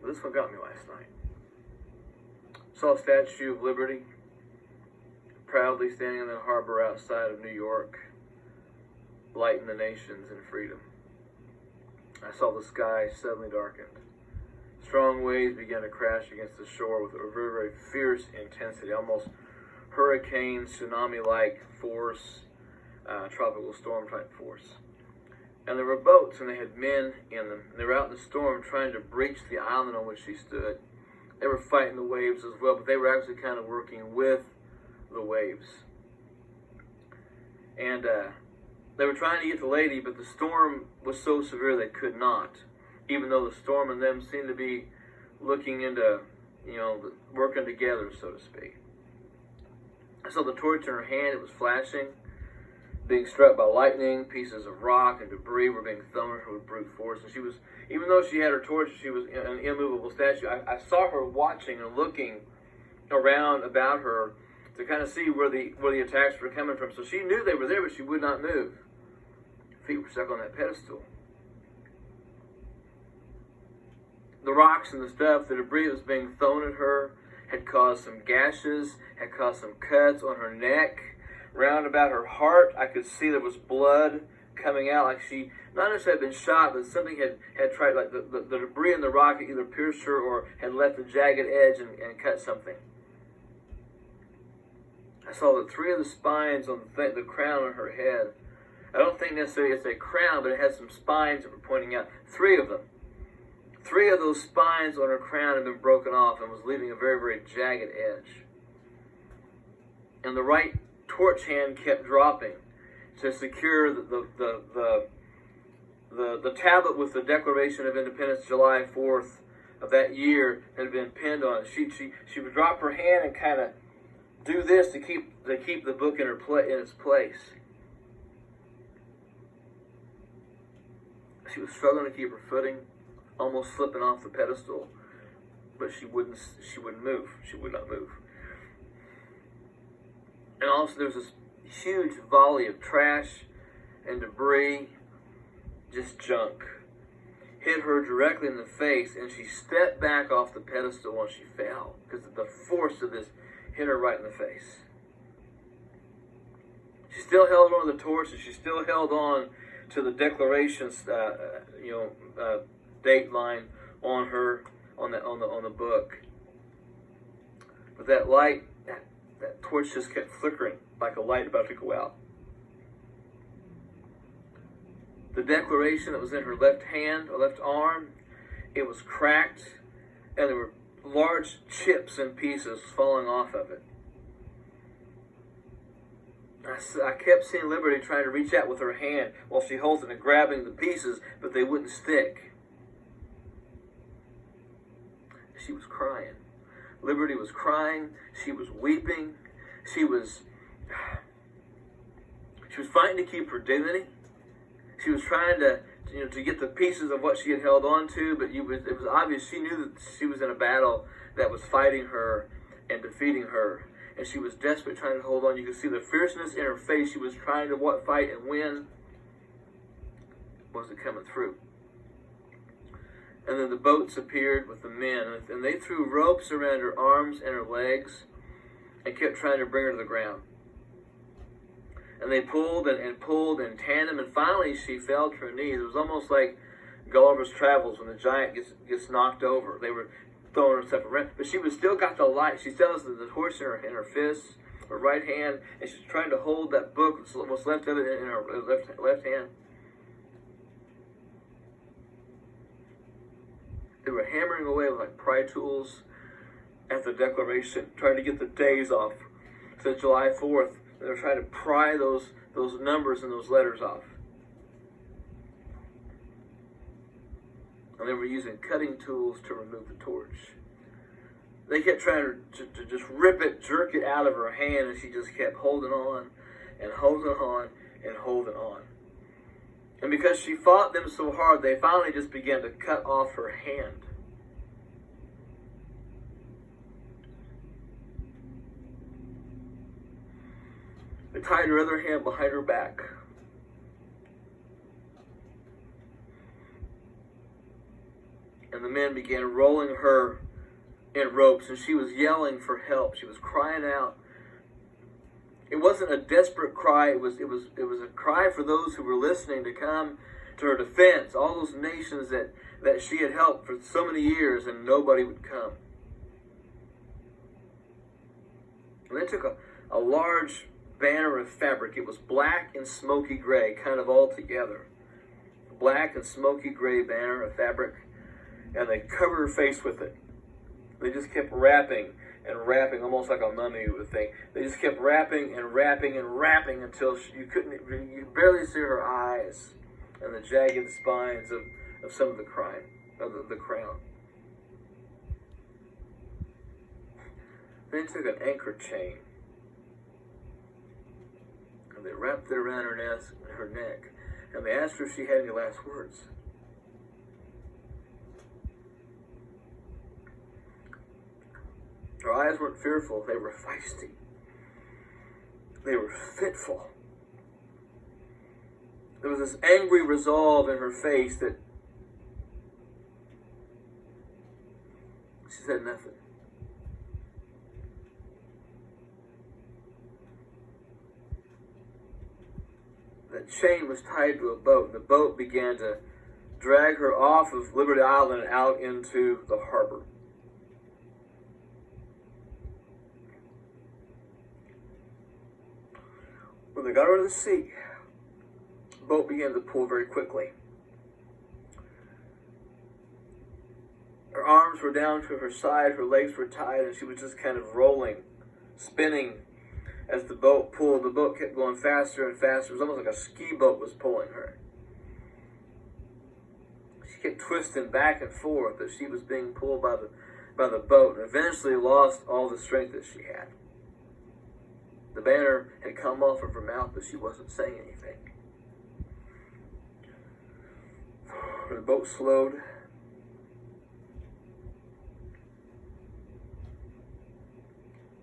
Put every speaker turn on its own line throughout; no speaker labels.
this one got me last night. Saw a Statue of Liberty proudly standing in the harbor outside of New York, lighting the nations in freedom. I saw the sky suddenly darkened. Strong waves began to crash against the shore with a very, very fierce intensity, almost hurricane, tsunami-like force, tropical storm-type force. And there were boats, and they had men in them. They were out in the storm trying to breach the island on which she stood. They were fighting the waves as well, but they were actually kind of working with the waves. And they were trying to get the lady, but the storm was so severe they could not. Even though the storm and them seemed to be looking into, working together, so to speak. I saw the torch in her hand. It was flashing, being struck by lightning. Pieces of rock and debris were being thrown at her with brute force. And she was, even though she had her torch, she was an immovable statue. I saw her watching and looking around about her to kind of see where the attacks were coming from. So she knew they were there, but she would not move. Her feet were stuck on that pedestal. The rocks and the stuff, the debris that was being thrown at her, had caused some gashes, had caused some cuts on her neck. Round about her heart, I could see there was blood coming out, like she, not necessarily had been shot, but something had tried, like the debris in the rock had either pierced her or had left a jagged edge and cut something. I saw that 3 of the spines on the crown of her head. I don't think necessarily it's a crown, but it had some spines that were pointing out. 3 of them. 3 of those spines on her crown had been broken off and was leaving a very, very jagged edge. And the right torch hand kept dropping to secure the tablet with the Declaration of Independence, July 4th of that year, had been pinned on it. She would drop her hand and kind of do this to keep the book in its place. She was struggling to keep her footing, almost slipping off the pedestal, but she wouldn't move. She would not move. And also there's this huge volley of trash and debris, just junk, hit her directly in the face, and she stepped back off the pedestal when she fell, because the force of this hit her right in the face. She still held on to the torch, and she still held on to the Declaration's date line on the book. But that light, that torch just kept flickering like a light about to go out. The Declaration that was in her left hand or left arm, it was cracked, and there were large chips and pieces falling off of it. I kept seeing Liberty trying to reach out with her hand while she holds it and grabbing the pieces, but they wouldn't stick. She was crying. Liberty was crying. She was weeping. She was fighting to keep her dignity. She was trying to get the pieces of what she had held on to, but it was obvious she knew that she was in a battle that was fighting her and defeating her. And she was desperate, trying to hold on. You could see the fierceness in her face. She was trying to fight and win. Wasn't coming through. And then the boats appeared with the men, and they threw ropes around her arms and her legs and kept trying to bring her to the ground. And they pulled and pulled in tandem, and finally she fell to her knees. It was almost like Gulliver's Travels when the giant gets knocked over. They were throwing herself around, but she was still got the light. She still has the torch in her fist, her right hand, and she's trying to hold that book, what's left of it, in her left hand. They were hammering away with like pry tools at the Declaration, trying to get the days off. Since July 4th, they were trying to pry those numbers and those letters off. And they were using cutting tools to remove the torch. They kept trying to just rip it, jerk it out of her hand, and she just kept holding on and holding on and holding on. And because she fought them so hard, they finally just began to cut off her hand. They tied her other hand behind her back. And the the men began rolling her in ropes, and she was yelling for help. She was crying out. It wasn't a desperate cry. It was a cry for those who were listening to come to her defense. All those nations that she had helped for so many years, and nobody would come. And they took a large banner of fabric. It was black and smoky gray, kind of all together. Black and smoky gray banner of fabric, and they covered her face with it. They just kept wrapping and wrapping, almost like a mummy would think. They just kept wrapping and wrapping and wrapping until you could barely see her eyes and the jagged spines of some of the crown. Then they took an anchor chain and they wrapped it around her neck, and they asked her if she had any last words. Her eyes weren't fearful, they were feisty. They were fitful. There was this angry resolve in her face that she said nothing. That chain was tied to a boat, and the boat began to drag her off of Liberty Island and out into the harbor. When they got her to the sea, the boat began to pull very quickly. Her arms were down to her side, her legs were tied, and she was just kind of rolling, spinning as the boat pulled. The boat kept going faster and faster. It was almost like a ski boat was pulling her. She kept twisting back and forth as she was being pulled by the boat, and eventually lost all the strength that she had. The banner had come off of her mouth, but she wasn't saying anything. The boat slowed.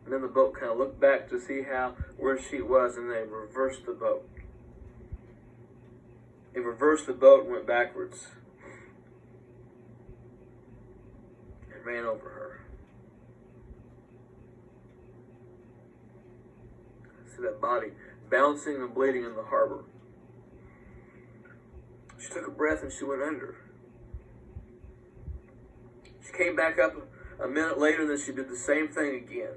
And then the boat kind of looked back to see where she was, and they reversed the boat. It reversed the boat and went backwards. It ran over her. See that body bouncing and bleeding in the harbor. She took a breath and she went under. She came back up a minute later, and then she did the same thing again.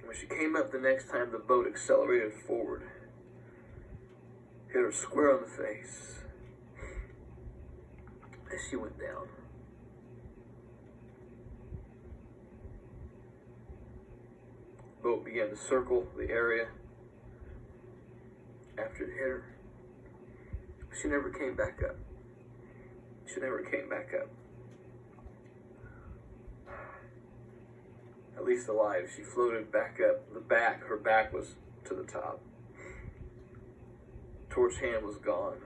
When she came up the next time, the boat accelerated forward, hit her square on the face as she went down. The boat began to circle the area after it hit her. She never came back up. She never came back up. At least alive. She floated back up. Her back was to the top. Torch hand was gone.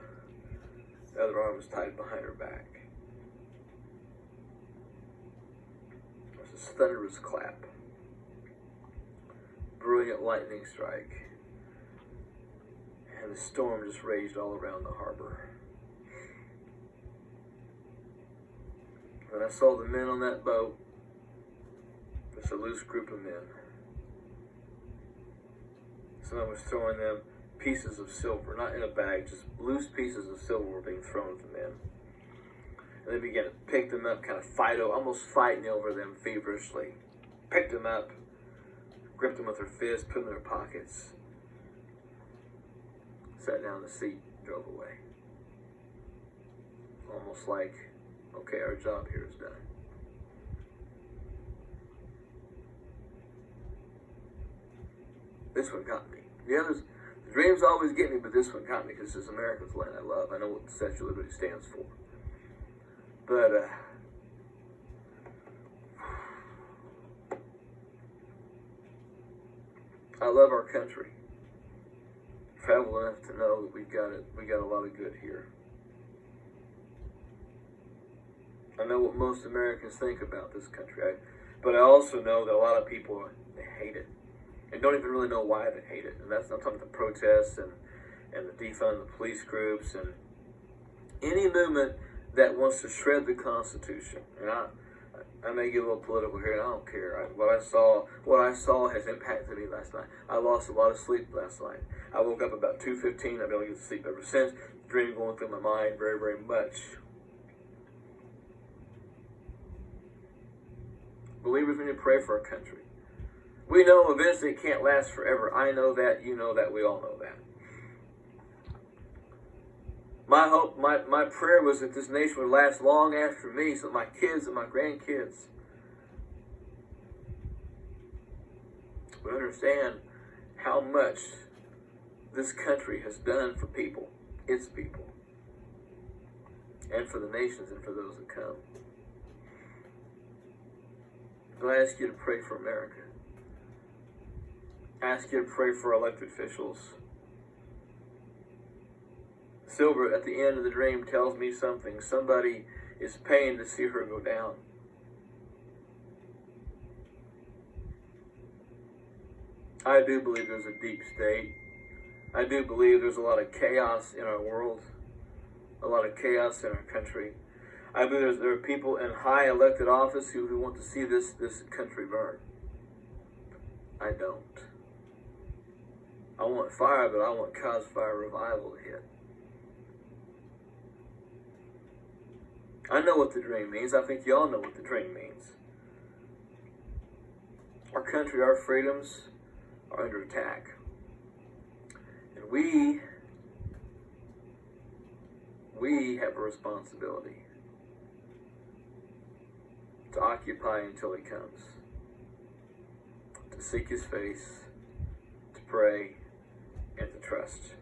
The other arm was tied behind her back. There was this thunderous clap. Brilliant lightning strike. And the storm just raged all around the harbor. And I saw the men on that boat. It's a loose group of men. Someone was throwing them pieces of silver, not in a bag, just loose pieces of silver were being thrown at the men. And they began to pick them up, kind of almost fighting over them feverishly. Picked them up, gripped them with their fists, put them in their pockets, sat down in the seat, drove away. Almost like, okay, our job here is done. This one got me. The others, the dreams always get me, but this one got me because this is America's land I love. I know what the Statue of Liberty stands for. But, I love our country. Travel enough to know that we got a lot of good here. I know what most Americans think about this country, but I also know that a lot of people, they hate it. And don't even really know why they hate it. And that's, I'm talking about the protests and the defund the police groups and any movement that wants to shred the Constitution. And I may get a little political here, and I don't care. What I saw has impacted me last night. I lost a lot of sleep last night. I woke up about 2:15. I've been able to get to sleep ever since. Dream going through my mind very, very much. Believers, we need to pray for our country. We know eventually it can't last forever. I know that. You know that. We all know that. My hope, my prayer was that this nation would last long after me, so that my kids and my grandkids would understand how much this country has done for people, its people, and for the nations and for those that come. So I ask you to pray for America. I ask you to pray for elected officials. Silver, at the end of the dream, tells me something. Somebody is paying to see her go down. I do believe there's a deep state. I do believe there's a lot of chaos in our world, a lot of chaos in our country. I believe there are people in high elected office who want to see this country burn. I don't. I want fire, but I want cause fire revival to hit. I know what the dream means. I think you all know what the dream means. Our country, our freedoms are under attack. And we have a responsibility to occupy until he comes, to seek his face, to pray, and to trust.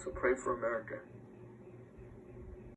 So pray for America.